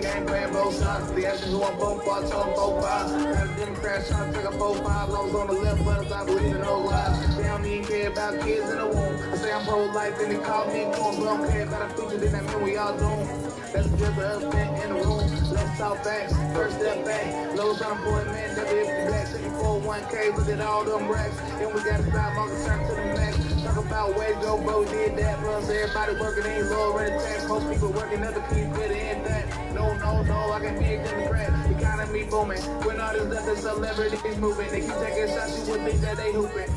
gang, playing both sides. The actions who want both parts, on both sides. Got a Democrat trying to take a 4-5. Lows on the left, but I believe in those lies. They don't even care about kids in the womb. I say I'm pro-life, and they call me coon. We don't care about the future, then that mean we all doomed. That's just an elephant in the room. Let's talk facts. First step back. Lows unemployment, never if you black. Second 401k, look at all them racks. And we got to stop market turn to the max. Talk about wage go, bro, we did that. Plus everybody working ain't lowering the tax. Most people working never keep it in that. No, I can be a Democrat. Economy booming. When all these other celebrities moving, they keep taking shots, you would think that they hooping.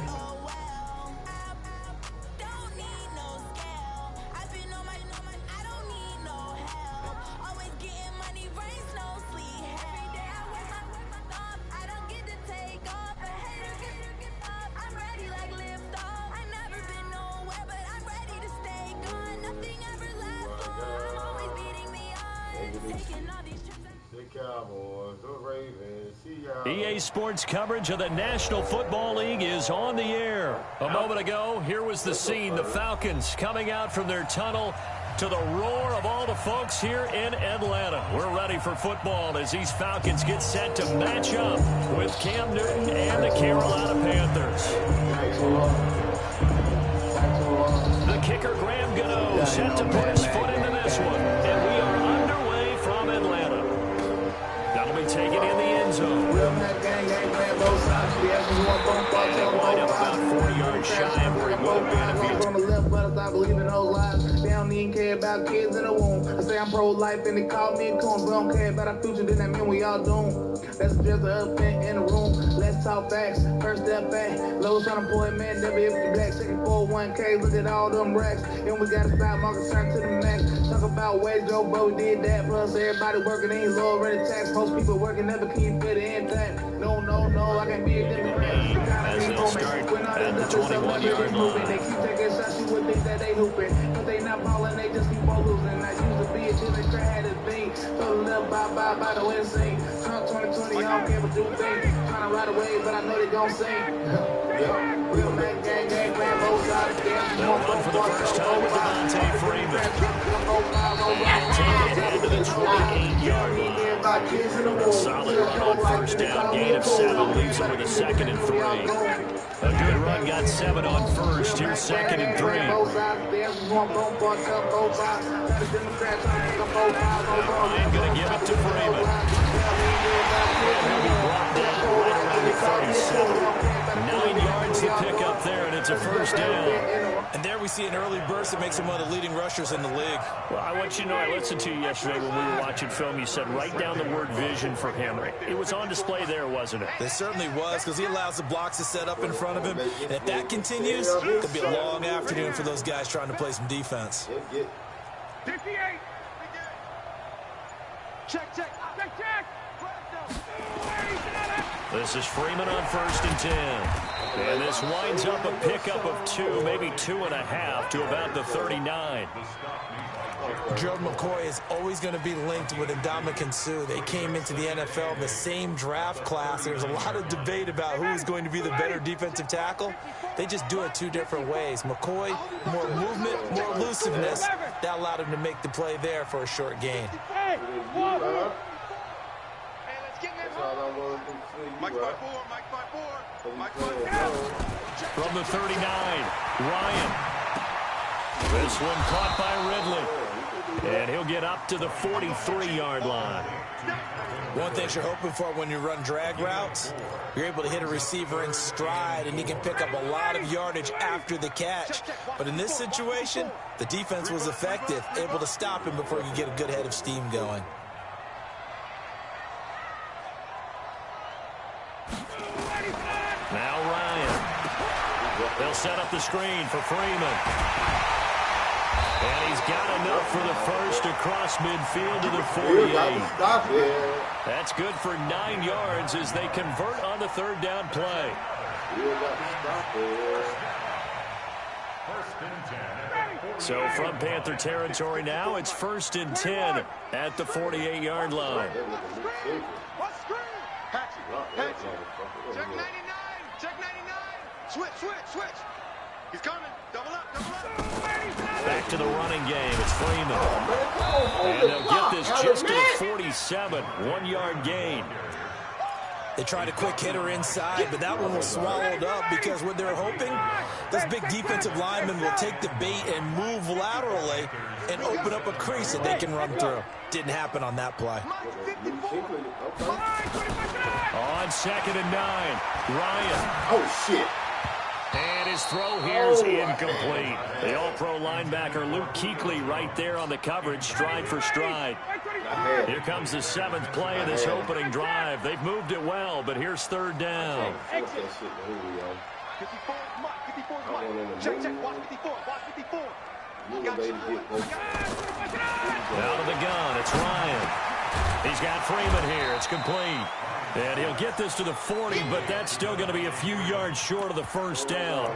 EA Sports coverage of the National Football League is on the air. A moment ago, here was the scene. The Falcons coming out from their tunnel to the roar of all the folks here in Atlanta. We're ready for football as these Falcons get set to match up with Cam Newton and the Carolina Panthers. The kicker, Graham Gano, set to put his foot into this one. And we are underway from Atlanta. That'll be taken in the end zone. Line up about 40 yards shy of where he would have been if he on the left, but I believe in those lies. They don't even care about kids in the womb. I say I'm pro-life, and they call me a coon. We don't care about our future, then that mean we all doomed. That's just an elephant in the room. Let's talk facts. First step back. Lows unemployment, never if you black. Second 401k, look at all them racks. And we got to stop market turn to the max. Talk about wage go, bro, we did that. Plus everybody working ain't lowering the tax. Most people working never keep it in that. No, I can't be a Democrat. as they'll start at the 21-yard line. They keep taking shots, you would think that they hooping. But they not balling, they just keep on losing. I used to be a chill and had his thing. So left by the way to sing. Trump 2020, I don't care what do thing. Trying to ride away, but I know they gon' sing. Real Mac gang, playing both sides. They'll run for the first time with Devontae Freeman. Take it to the 28-yard line. Solid run on first down, gain of 7, leaves him with a 2nd and 3. A good run, got 7 on first. Here's 2nd and 3. Ryan going to give it to Freeman. He'll be brought down right around the 37. 9 yards to pick up there, and it's a first down. And there we see an early burst that makes him one of the leading rushers in the league. Well, I want you to know, I listened to you yesterday when we were watching film. You said write down the word vision for him. It was on display there, wasn't it? It certainly was, because he allows the blocks to set up in front of him. And if that continues, it could be a long afternoon for those guys trying to play some defense. 58. Check. This is Freeman on 1st and 10. And this winds up a pickup of 2, maybe 2.5 to about the 39. Gerald McCoy is always going to be linked with Ndamukong Suh. They came into the NFL in the same draft class. There's a lot of debate about who is going to be the better defensive tackle. They just do it 2 different ways. McCoy, more movement, more elusiveness. That allowed him to make the play there for a short gain. From the 39, Ryan. This one caught by Ridley. And he'll get up to the 43-yard line. One thing you're hoping for when you run drag routes, you're able to hit a receiver in stride, and he can pick up a lot of yardage after the catch. But in this situation, the defense was effective, able to stop him before he could get a good head of steam going. Now Ryan. They'll set up the screen for Freeman. And he's got enough for the first across midfield to the 48. That's good for 9 yards as they convert on the 3rd down play. So from Panther territory now, it's 1st and 10 at the 48-yard line. Check 99. Check 99. Switch. He's coming. Double up, double up. Back to the running game. It's Freeman. And they'll get this just to the 47. 1-yard gain. They tried a quick hitter inside, but that one was swallowed up because what they're hoping, this big defensive lineman will take the bait and move laterally and open up a crease that they can run through. Didn't happen on that play. On 2nd and 9, Ryan. Oh, shit. And his throw here is incomplete. The all-pro linebacker Luke Kuechly right there on the coverage, stride for stride. Here comes the 7th play of this opening drive. They've moved it well, but here's 3rd down. 54 is Check, check. Watch 54. Watch 54. Out of the gun, it's Ryan. He's got Freeman here. It's complete. And he'll get this to the 40, but that's still going to be a few yards short of the 1st down.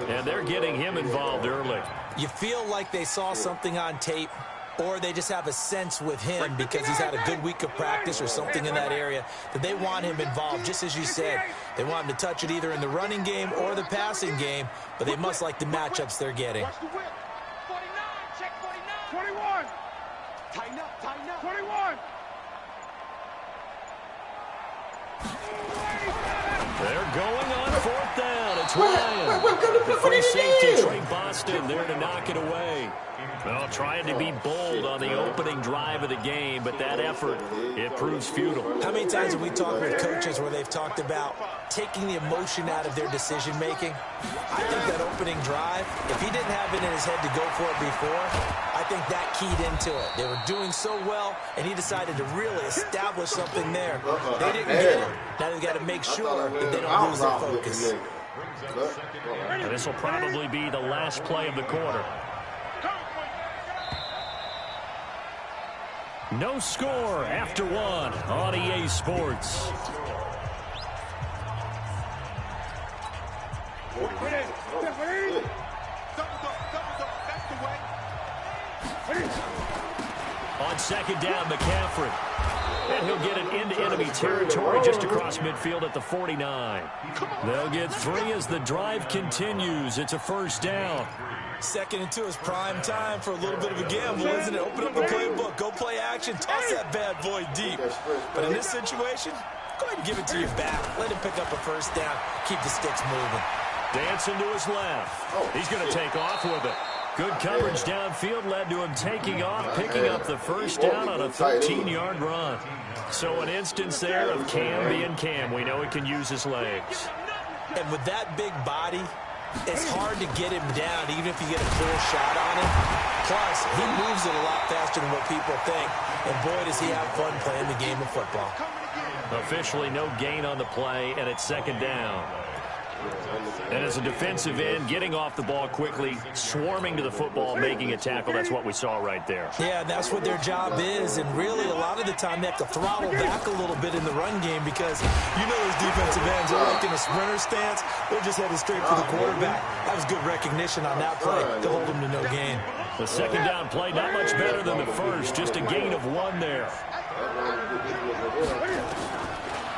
And they're getting him involved early. You feel like they saw something on tape, or they just have a sense with him because he's had a good week of practice or something in that area that they want him involved, just as you said. They want him to touch it either in the running game or the passing game, but they must like the matchups they're getting. Watch the whip. 49. Check 49. 21. Tighten up. Tighten up. 21. They're going on 4th down. It's Ryan. The free safety, Trey Boston, there to knock it away. Well, trying to be bold on the opening drive of the game, but that effort, it proves futile. How many times have we talked with coaches where they've talked about taking the emotion out of their decision-making? I think that opening drive, if he didn't have it in his head to go for it before, I think that keyed into it. They were doing so well, and he decided to really establish something there. They didn't get it. Now they've got to make sure that they don't lose their focus. And this will probably be the last play of the quarter. No score after 1 on EA Sports. On 2nd down, McCaffrey. And he'll get it into enemy territory just across midfield at the 49. They'll get 3 as the drive continues. It's a 1st down. 2nd and 2 is prime time for a little bit of a gamble, isn't it? Open up the playbook, go play action, toss that bad boy deep. But in this situation, go ahead and give it to your back. Let him pick up a 1st down, keep the sticks moving. Dancing to his left. He's going to take off with it. Good coverage downfield led to him taking off, picking up the 1st down on a 13-yard run. So an instance there of Cam being Cam. We know he can use his legs. And with that big body, it's hard to get him down, even if you get a clear shot on him. Plus, he moves it a lot faster than what people think. And boy, does he have fun playing the game of football. Officially no gain on the play, and it's 2nd down. And as a defensive end, getting off the ball quickly, swarming to the football, making a tackle, that's what we saw right there. Yeah, that's what their job is, and really a lot of the time they have to throttle back a little bit in the run game because you know those defensive ends are like in a sprinter stance. They're just headed straight for the quarterback. That was good recognition on that play to hold them to no gain. The 2nd down play not much better than the first, just a gain of 1 there.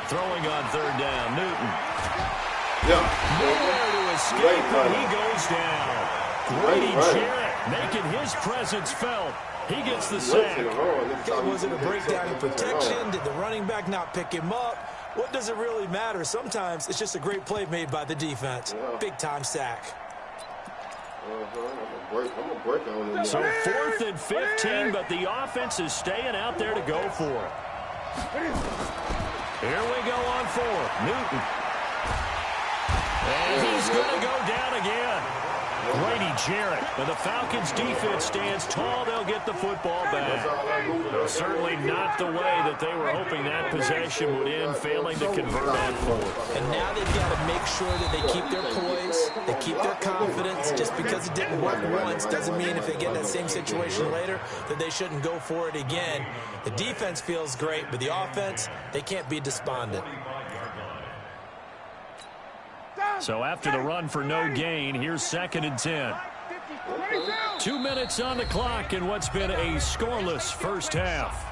Throwing on 3rd down, Newton. Nowhere to escape, and he goes down. Grady Jarrett making his presence felt. He gets the sack. Was it a breakdown in protection? Did the running back not pick him up? What does it really matter? Sometimes it's just a great play made by the defense. Big-time sack. So 4th and 15, but the offense is staying out there to go for it. Here we go on 4th. Newton. And he's going to go down again. Grady Jarrett. And the Falcons' defense stands tall. They'll get the football back. Certainly not the way that they were hoping that possession would end, failing to convert on 4th. And now they've got to make sure that they keep their poise, they keep their confidence. Just because it didn't work once doesn't mean if they get that same situation later that they shouldn't go for it again. The defense feels great, but the offense, they can't be despondent. So after the run for no gain, here's 2nd and 10. 2 minutes on the clock in what's been a scoreless first half.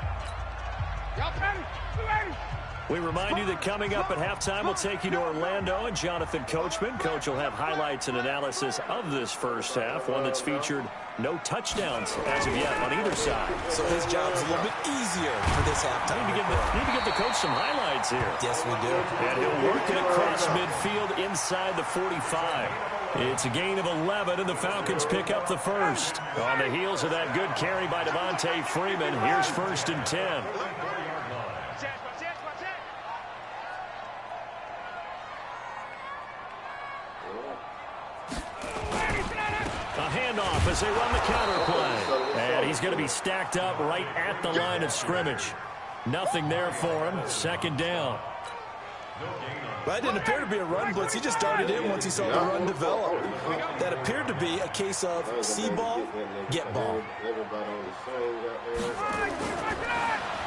We remind you that coming up at halftime, we'll take you to Orlando and Jonathan Coachman. Coach will have highlights and analysis of this first half, one that's featured no touchdowns as of yet on either side. So his job's a little bit easier for this halftime. Need to give the coach some highlights here. Yes, we do. And he'll work it across midfield inside the 45. It's a gain of 11, and the Falcons pick up the first. On the heels of that good carry by Devontae Freeman, here's 1st and 10. A handoff as they run the counter play. And he's going to be stacked up right at the line of scrimmage. Nothing there for him. 2nd down. That didn't appear to be a run blitz. He just darted in once he saw the run develop. That appeared to be a case of see ball, get ball.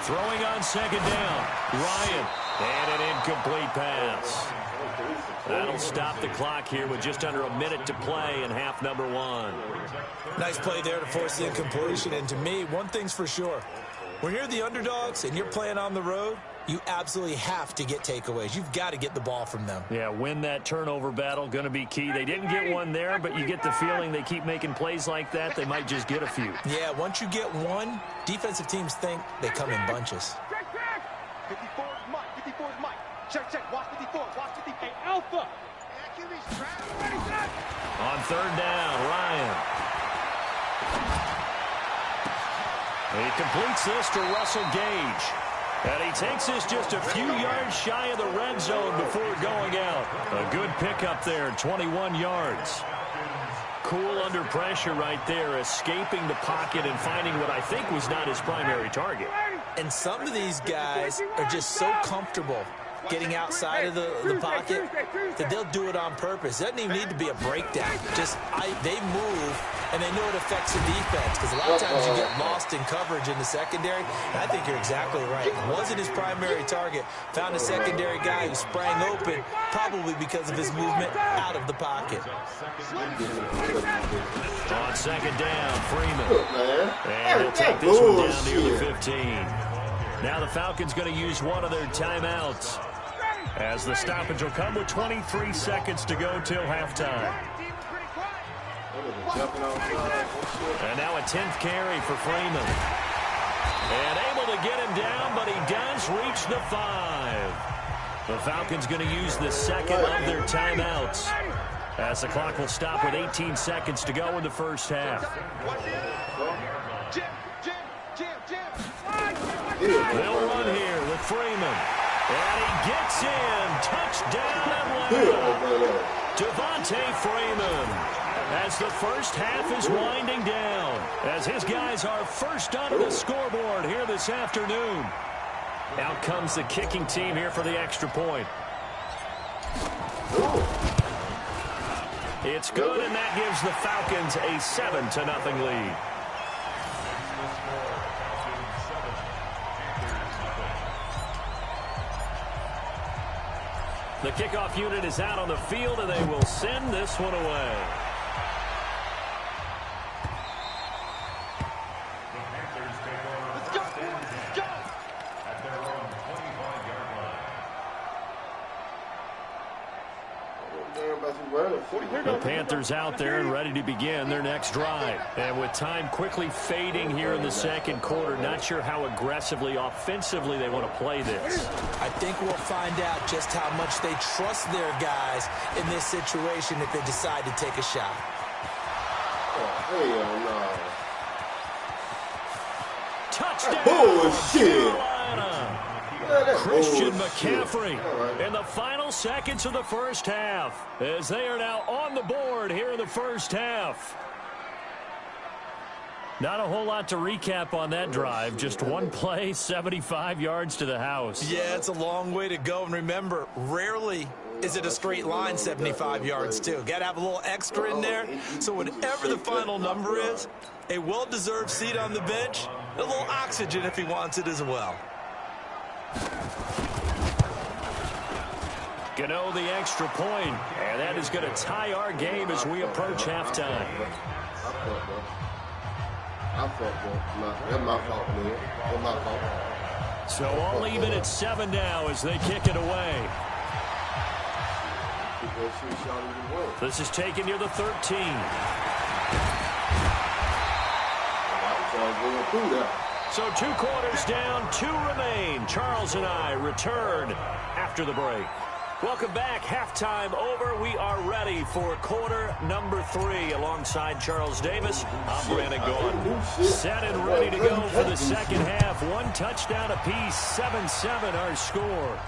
Throwing on 2nd down. Ryan. And an incomplete pass. That'll stop the clock here with just under a minute to play in half number 1. Nice play there to force the incompletion. And to me, one thing's for sure. When you're the underdogs and you're playing on the road, you absolutely have to get takeaways. You've got to get the ball from them. Yeah, win that turnover battle, going to be key. They didn't get one there, but you get the feeling they keep making plays like that, they might just get a few. Yeah, once you get one, defensive teams think they come in bunches. 54 is Mike. 54 is Mike. Check. Watch 54. Watch 54. Hey, Alpha. On 3rd down, Ryan. He completes this to Russell Gage. And he takes this just a few yards shy of the red zone before going out. A good pickup there, 21 yards. Cool under pressure right there, escaping the pocket and finding what I think was not his primary target. And some of these guys are just so comfortable getting outside of the pocket that they'll do it on purpose. It doesn't even need to be a breakdown. They move, and they know it affects the defense, because a lot of times you get lost in coverage in the secondary. And I think you're exactly right. It wasn't his primary target. Found a secondary guy who sprang open, probably because of his movement out of the pocket. On 2nd down, Freeman. And he'll take this one down near the 15. Now the Falcons going to use one of their timeouts, as the stoppage will come with 23 seconds to go till halftime. And now a 10th carry for Freeman. And able to get him down, but he does reach the 5. The Falcons going to use the 2nd of their timeouts, as the clock will stop with 18 seconds to go in the first half. They'll run here with Freeman. And he gets in. Touchdown Atlanta. Devontae Freeman, as the first half is winding down, as his guys are first onto the scoreboard here this afternoon. Out comes the kicking team here for the extra point. It's good, and that gives the Falcons a 7-0 lead. The kickoff unit is out on the field, and they will send this one away. Let's go. At their own 25-yard line. The Panthers out there and ready to begin their next drive. And with time quickly fading here in the second quarter, not sure how aggressively, offensively they want to play this. I think we'll find out just how much they trust their guys in this situation if they decide to take a shot. Touchdown! Bullshit! Carolina! Christian McCaffrey in the final seconds of the first half, as they are now on the board here in the first half. Not a whole lot to recap on that drive. Just one play, 75 yards to the house. Yeah, it's a long way to go. And remember, rarely is it a straight line 75 yards, too. Got to have a little extra in there. So whatever the final number is, a well-deserved seat on the bench, a little oxygen if he wants it as well. Gano the extra point, and that is going to tie our game as we approach halftime. I fucked up. That's my fault, man. That's my fault. So all even at 7 now as they kick it away. This is taken near the 13. So 2 quarters down, 2 remain. Charles and I return after the break. Welcome back. Halftime over. We are ready for quarter number 3 alongside Charles Davis. I'm Brandon Gaudin. Set and ready to go for the second half. 1 touchdown apiece. 7-7 our score.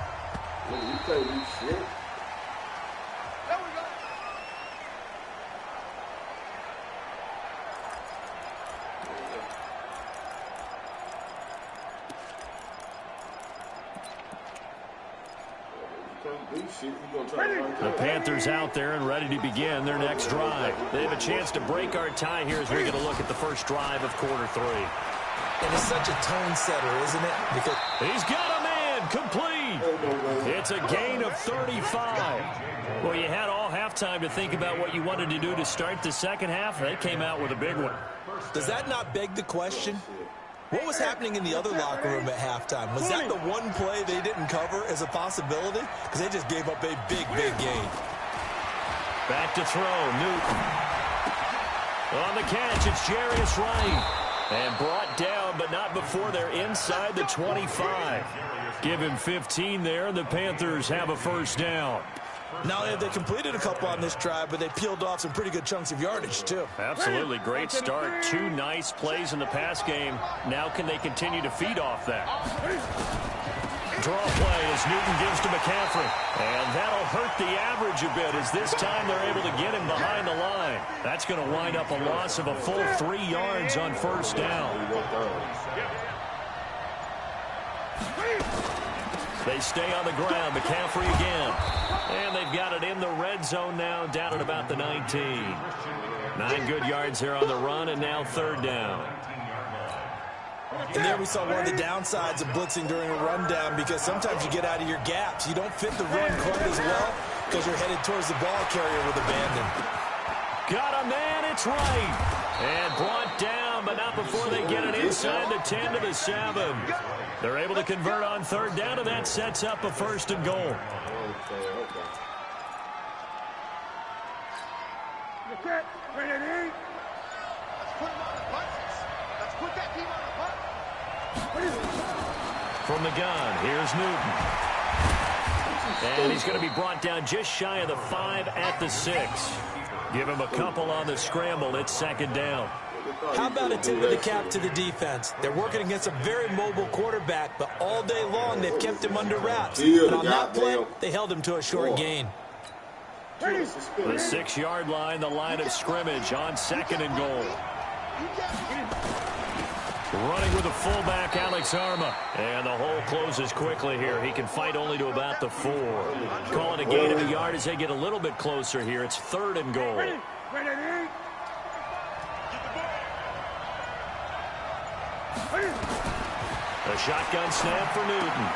The Panthers out there and ready to begin their next drive. They have a chance to break our tie here as we get a look at the first drive of quarter 3. And it's such a tone setter, isn't it? Because he's got a man complete. It's a gain of 35. Well, you had all halftime to think about what you wanted to do to start the second half. They came out with a big one. Does that not beg the question? What was happening in the other locker room at halftime? Was that the one play they didn't cover as a possibility? Because they just gave up a big, big gain. Back to throw, Newton. On the catch, it's Jarius Wright. And brought down, but not before they're inside the 25. Give him 15 there, and the Panthers have a first down. Now, they completed a couple on this drive, but they peeled off some pretty good chunks of yardage, too. Absolutely great start. 2 nice plays in the pass game. Now can they continue to feed off that? Draw play as Newton gives to McCaffrey. And that'll hurt the average a bit as this time they're able to get him behind the line. That's going to wind up a loss of a full 3 yards on first down. They stay on the ground. McCaffrey again. And they've got it in the red zone now, down at about the 19. 9 good yards there on the run, and now third down. And there we saw one of the downsides of blitzing during a rundown, because sometimes you get out of your gaps. You don't fit the run quite as well because you're headed towards the ball carrier with abandon. Got a man, it's right. And brought down, but not before they get it inside the 10 to the 7. They're able to convert on third down, and that sets up a first and goal. From the gun, here's Newton. And he's going to be brought down just shy of the 5 at the 6. Give him a couple on the scramble. It's second down. How about a tip of the cap to the defense? They're working against a very mobile quarterback, but all day long they've kept him under wraps. But on that play, they held him to a short gain. The 6-yard line, the line of scrimmage on second and goal. Running with the fullback, Alex Arma. And the hole closes quickly here. He can fight only to about the 4. Call it a gain of a yard as they get a little bit closer here. It's third and goal. A shotgun snap for Newton.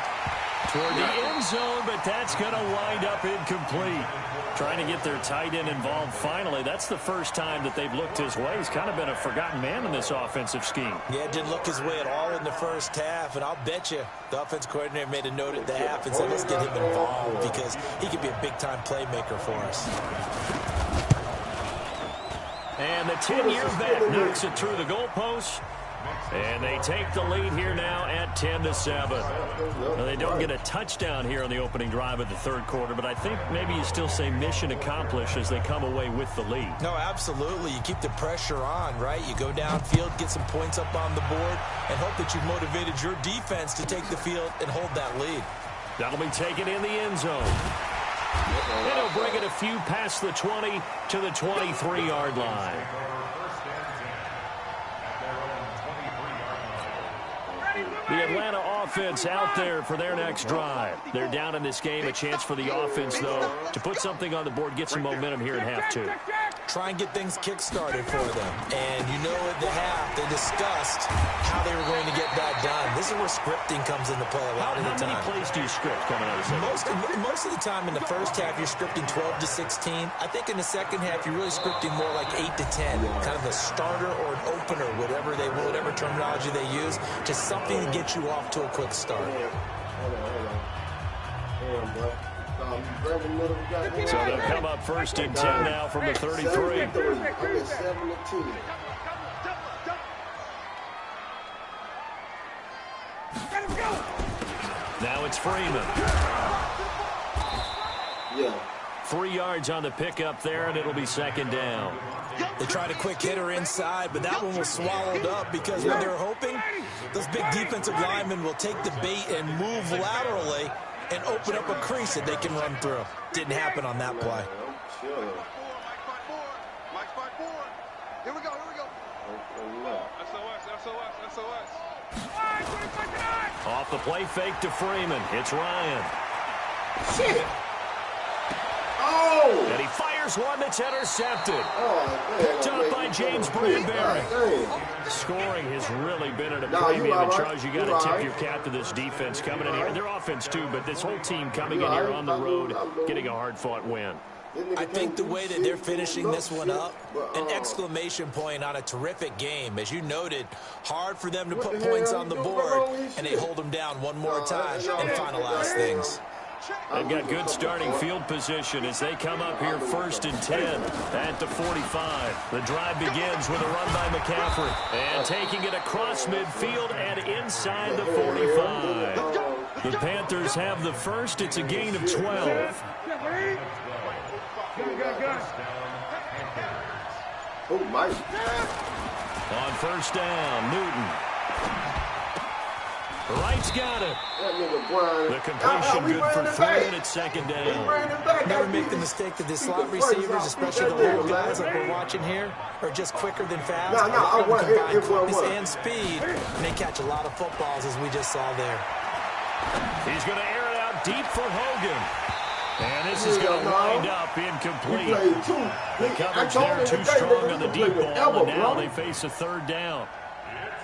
Toward the end zone, but that's going to wind up incomplete. Trying to get their tight end involved finally. That's the first time that they've looked his way. He's kind of been a forgotten man in this offensive scheme. Yeah, it didn't look his way at all in the first half, and I'll bet you the offense coordinator made a note at the half and said, let's get him involved because he could be a big-time playmaker for us. And the 10-year vet knocks it through the goalpost. And they take the lead here now at 10-7. Now, they don't get a touchdown here on the opening drive of the third quarter, but I think maybe you still say mission accomplished as they come away with the lead. No, absolutely. You keep the pressure on, right? You go downfield, get some points up on the board, and hope that you've motivated your defense to take the field and hold that lead. That'll be taken in the end zone. And he'll bring it a few past the 20 to the 23-yard line. The Atlanta offense out there for their next drive. They're down in this game. A chance for the offense, though, to put something on the board, get some momentum here in half 2. try and get things kick-started for them. And you know at the half, they discussed how they were going to get that done. This is where scripting comes into play a lot of the time. How many plays do you script coming out of second? Most of the time in the first half, you're scripting 12 to 16. I think in the second half, you're really scripting more like 8 to 10. Kind of a starter or an opener, whatever terminology they use. Just something to get you off to a quick start. So they'll come up first and 10 now from the 33. Now it's Freeman. 3 yards on the pickup there, and it'll be second down. They tried a quick hitter inside, but that one was swallowed up because when they're hoping, those big defensive linemen will take the bait and move laterally and open up a crease that they can run through. Didn't happen on that play. Mike 5-4. Here we go. SOS. Off the play fake to Freeman. It's Ryan. Shit. Oh! And he fires one that's intercepted. Oh, Picked up by James Bradbury. Scoring has really been at a premium. And Charles, you got to tip your cap to this defense coming in here. Their offense too, but this whole team coming in here on the road, getting a hard-fought win. I think the way that they're finishing this one up, an exclamation point on a terrific game. As you noted, hard for them to put points on the board, and they hold them down one more time and finalize things. They've got good starting field position as they come up here first and 10 at the 45. The drive begins with a run by McCaffrey. And taking it across midfield and inside the 45. The Panthers have the first. It's a gain of 12. Oh, Mike. On first down, Newton. Wright's got it. The completion good for 3, and it's second down. Never make the mistake that the slot receivers, especially the little guys like we're watching here, are just quicker than fast. Combine quickness and speed, and they catch a lot of footballs, as we just saw there. He's going to air it out deep for Hogan. And this is going to wind up incomplete. The coverage there too strong on the deep ball, and now they face a third down.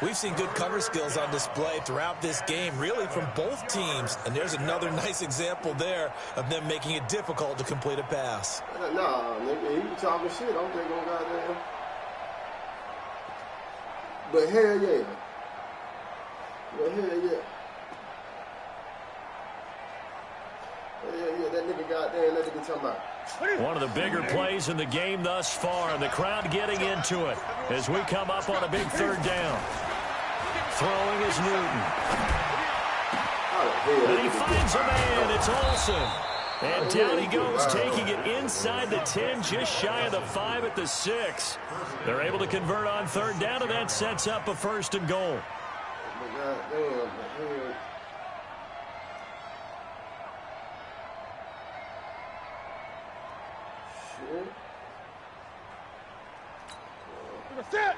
We've seen good cover skills on display throughout this game, really from both teams. And there's another nice example there of them making it difficult to complete a pass. Nah, nigga, he was talking shit. I'm thinking on goddamn. But hell yeah. Yeah, that nigga goddamn, that nigga talking about. One of the bigger plays in the game thus far, and the crowd getting into it as we come up on a big third down. Throwing is Newton. And he finds a man. It's Olsen. And down he goes, taking it inside the 10, just shy of the 5 at the 6. They're able to convert on third down, and that sets up a first and goal.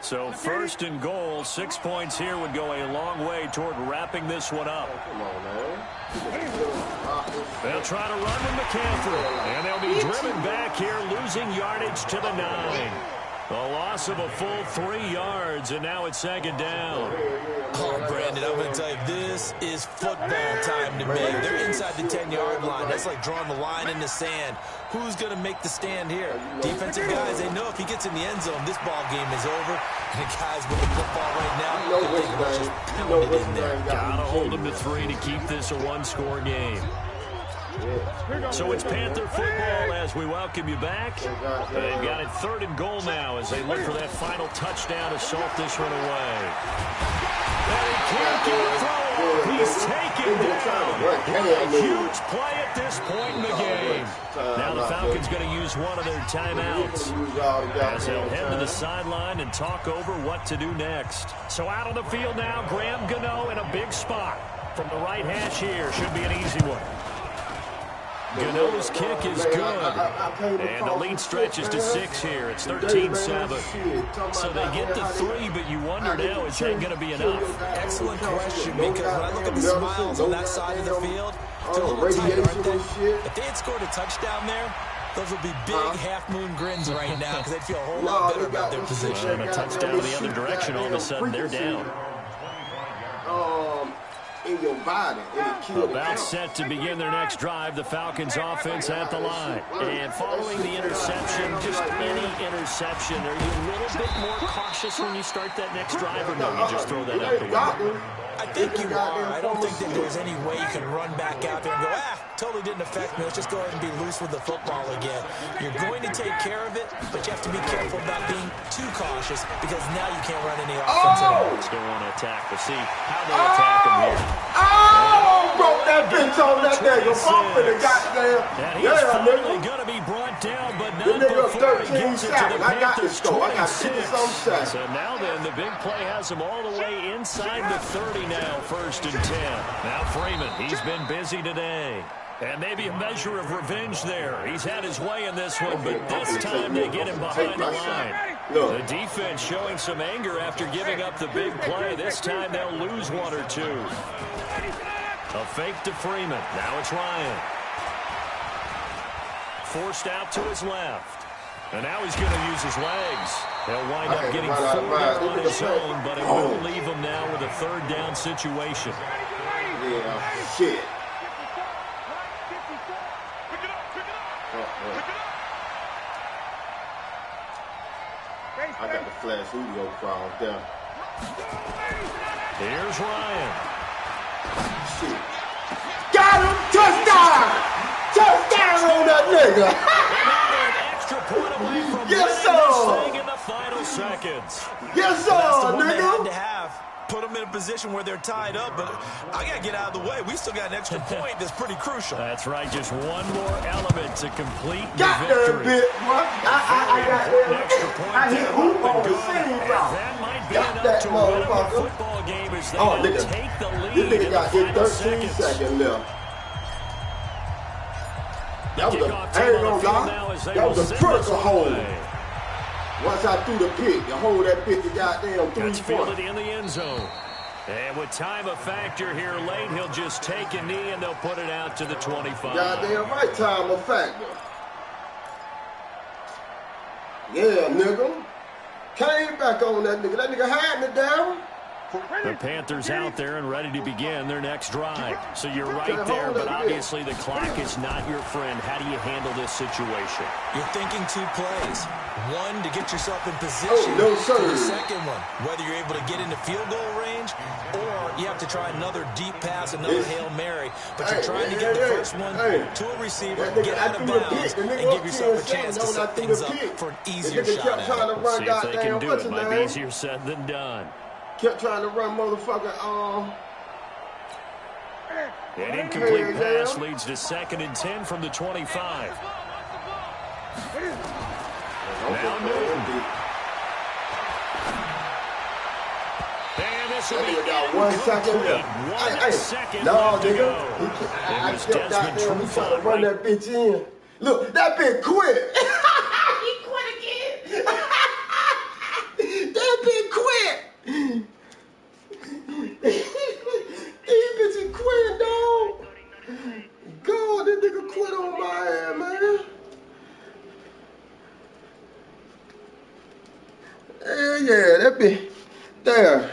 So first and goal, 6 points here would go a long way toward wrapping this one up. Come on, man. They'll try to run with McCaffrey, and they'll be driven back here, losing yardage to the 9. A loss of a full 3 yards, and now it's second down. Oh, Brandon, I'm going to tell you, this is football time to me. They're inside the 10-yard line. That's like drawing the line in the sand. Who's going to make the stand here? Defensive guys, they know if he gets in the end zone, this ball game is over. And the guys with the football right now, they're thinking about just pounding it in there. Got to hold them to 3 to keep this a one-score game. So it's Panther football as we welcome you back. They've got it third and goal now as they look for that final touchdown to salt this one away. And he can't get a throw off. He's taken down. A huge play at this point in the game. Now the Falcons going to use one of their timeouts as they'll head to the sideline and talk over what to do next. So out on the field now, Graham Gano in a big spot from the right hash here. Should be an easy one. Gano's kick is good, and the lead stretches to 6 here. It's 13-7. So they get to 3, but you wonder now, is that going to be enough? Excellent question, because when I look at the smiles on that side of the field, they're a little tight, aren't they? If they had scored a touchdown there, Those will be big half-moon grins right now because they'd feel a whole lot better about their position. And a touchdown the other direction, all of a sudden they're down. In your body, About set to begin their next drive, the Falcons offense at the line. And following the interception, just any interception, are you a little bit more cautious when you start that next drive, or no, you just throw that out the window? I think you are. I don't think that there's any way you can run back out there and go, totally didn't affect me. Let's just go ahead and be loose with the football again. You're going to take care of it, but you have to be careful about being too cautious because now you can't run any offense at all. Still want to attack. We'll see how they attack him here. Broke that bitch on that nigga. Bump it, goddamn. And he's finally going to be brought down, but not before he gets it to the Panthers' 26. So now then, the big play has him all the way inside the 30 now, 1st and 10. Now Freeman, he's been busy today. And maybe a measure of revenge there. He's had his way in this one, but this time they get him behind the line. The defense showing some anger after giving up the big play. This time they'll lose one or two. A fake to Freeman. Now it's Ryan. Forced out to his left. And now he's going to use his legs. He'll wind up getting 4 there on his own, but it will leave him now with a 3rd down situation. Yeah, shit. I got the flash Julio crowd there. Here's Ryan. Shit. Got him! Touchdown! Touchdown on that nigga! An extra point away from yes, this thing in the final seconds. Yes, sir, That's the one nigga! they had to have. Put them in a position where they're tied up, but I got to get out of the way. We still got an extra point that's pretty crucial. That's right. Just one more element to complete the Got victory. that bit, boy. I got that. Extra point I hit down, hoop up on and the good. scene, And bro. that might be Got enough that to win a motherfucker. football game as they Oh, now nigga. take the lead This nigga in got the hit final 13 seconds left. That was Kickoff I team ain't on the gonna field lie. now as they That will was a send critical this one hold. away. Once I threw the pick, you hold that bitch to goddamn 3 That's fielded points. in the end zone. And with time a factor here late, he'll just take a knee and they'll put it out to the 25. Goddamn right, time a factor. Yeah, nigga. Came back on that nigga. That nigga had me down. The Panthers out there and ready to begin their next drive. So you're right there, but obviously the clock is not your friend. How do you handle this situation? You're thinking 2 plays. One, to get yourself in position for the second one. Whether you're able to get into field goal range or you have to try another deep pass, another Hail Mary. But you're trying to get the first one to a receiver, get out of bounds, and give yourself a chance to set things up for an easier shot at it. Let's see if they can do it. Might be easier said than done. Kept trying to run motherfucker An incomplete pass leads to 2nd and 10 from the 25. Now Newton. And this will be got 1 second left. 1 second no, left to nigga. go. I kept out there. He trying to run right? that bitch in. Look, that bitch quit. He quit again. That bitch quit. These bitches quit, dog. God, this nigga quit on my ass, man. Yeah, that bitch. There.